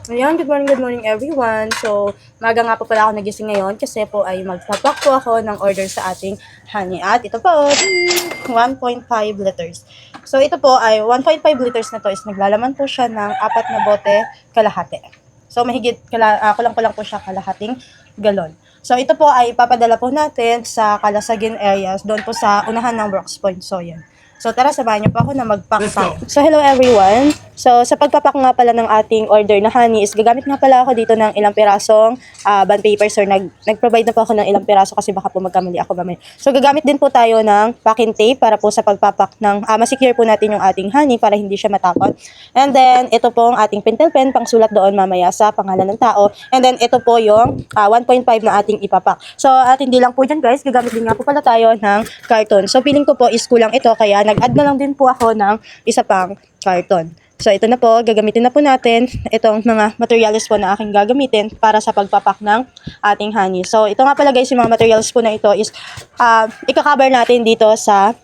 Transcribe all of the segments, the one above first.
Ayan, good morning everyone. So, maga nga po pala ako nagising ngayon kasi po ay magpapak po ako ng order sa ating honey. At ito po, 1.5 liters. So, ito po ay 1.5 liters na to is naglalaman po siya ng 4 na bote kalahati. So, mahigit, kulang-kulang po siya kalahating galon. So, ito po ay papadala po natin sa Kalasagin areas, doon po sa unahan ng Brooks Point. So, yan. So, tara, samahan niyo po ako na mag-pack. So, hello everyone. So, sa pagpapak nga pala ng ating order na honey is gagamit nga pala ako dito ng ilang pirasong bond papers or nag-provide na po ako ng ilang piraso kasi baka po magkamali ako mamaya. So, gagamit din po tayo ng packing tape para po sa pagpapak ng, masecure po natin yung ating honey para hindi siya matapon. And then, ito po ang ating pentel pen pang sulat doon mamaya sa pangalan ng tao. And then, ito po yung 1.5 na ating ipapak. So, at hindi lang po dyan guys, gagamit din nga po pala tayo ng carton. So, feeling ko po is kulang ito kaya nag-add na lang din po ako ng isa pang carton. So, ito na po, gagamitin na po natin itong mga materials po na aking gagamitin para sa pagpapak ng ating honey. So, ito nga pala guys, yung mga materials po na ito is ika-cover natin dito sa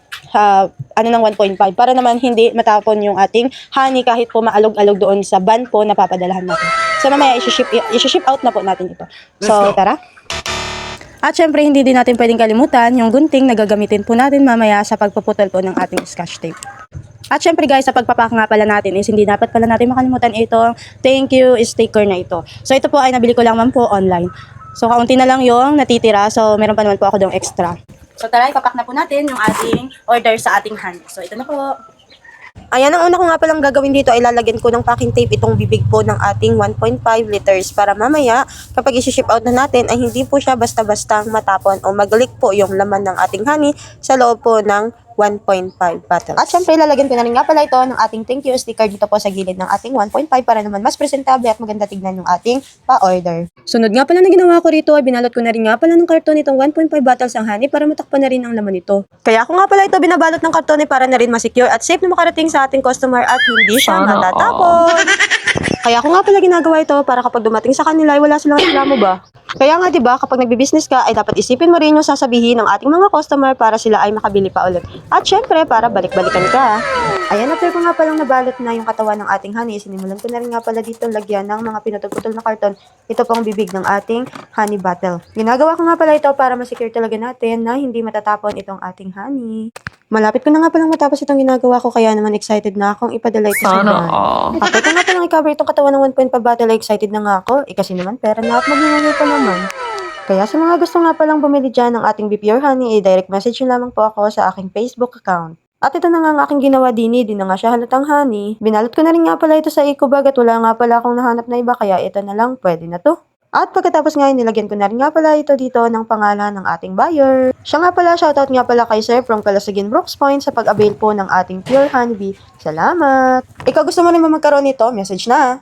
ng 1.5 para naman hindi matapon yung ating honey kahit po maalog-alog doon sa van po na papadalahan natin. So, mamaya isi-ship out na po natin ito. So, tara. At syempre, hindi din natin pwedeng kalimutan yung gunting na gagamitin po natin mamaya sa pagpuputol po ng ating scotch tape. At syempre guys, sa pagpapak nga pala natin is hindi dapat pala natin makalimutan itong thank you sticker na ito. So ito po ay nabili ko lang man po online. So kaunti na lang yung natitira. So meron pa naman po ako dong extra. So tara, ipapak na po natin yung ating order sa ating honey. So ito na po. Ayan, ang una ko nga palang gagawin dito ay lalagyan ko ng packing tape itong bibig po ng ating 1.5 liters para mamaya kapag isi-ship out na natin ay hindi po siya basta-bastang matapon o mag-leak po yung laman ng ating honey sa loob po ng 1.5 bottles. At syempre, lalagyan ko na rin nga pala ito ng ating thank you sticker dito po sa gilid ng ating 1.5 para naman mas presentable at maganda tignan yung ating pa-order. Sunod nga pala na ginawa ko rito ay binalot ko na rin nga pala ng karton itong 1.5 bottles ang honey para matakpan na rin ang laman nito. Kaya ako nga pala ito binabalot ng karton para na rin masecure at safe na makarating sa ating customer at hindi siya matatapon. Kaya ako nga pala ginagawa ito para kapag dumating sa kanila ay wala silang reklamo ba? Kaya nga 'di ba kapag nagbi-business ka ay dapat isipin mo rin yung sasabihin ng ating mga customer para sila ay makabili pa ulit. At syempre para balik-balikan ka. Ayan, after ko nga palang nabalot na yung katawan ng ating honey, sinimulan ko na rin nga pala dito lagyan ng mga pinutol-putol na karton. Ito pong bibig ng ating honey bottle. Ginagawa ko nga pala ito para masecure talaga natin na hindi matatapon itong ating honey. Malapit ko na nga palang matapos itong ginagawa ko kaya naman excited na akong ipadala ito sa bahay. After ko nga palang i-cover itong katawan ng 1.5 bottle ay excited na nga ako. Kasi naman pera na at magningayo pa naman. Kaya sa mga gusto nga palang bumili dyan ng ating Be Pure Honey, direct message nyo lamang po ako sa aking Facebook account. At ito na nga ang aking ginawa din na nga siya halatang honey. Binalot ko na rin nga pala ito sa eco bag at wala nga pala akong nahanap na iba kaya ito na lang, pwede na to. At pagkatapos nga nilagyan ko na rin nga pala ito dito ng pangalan ng ating buyer. Siya nga pala, shoutout nga pala kay Sir from Kalasagin Brooks Point sa pag-avail po ng ating Pure Honey Bee. Salamat! Ikaw gusto mo rin ba magkaroon nito? Message na!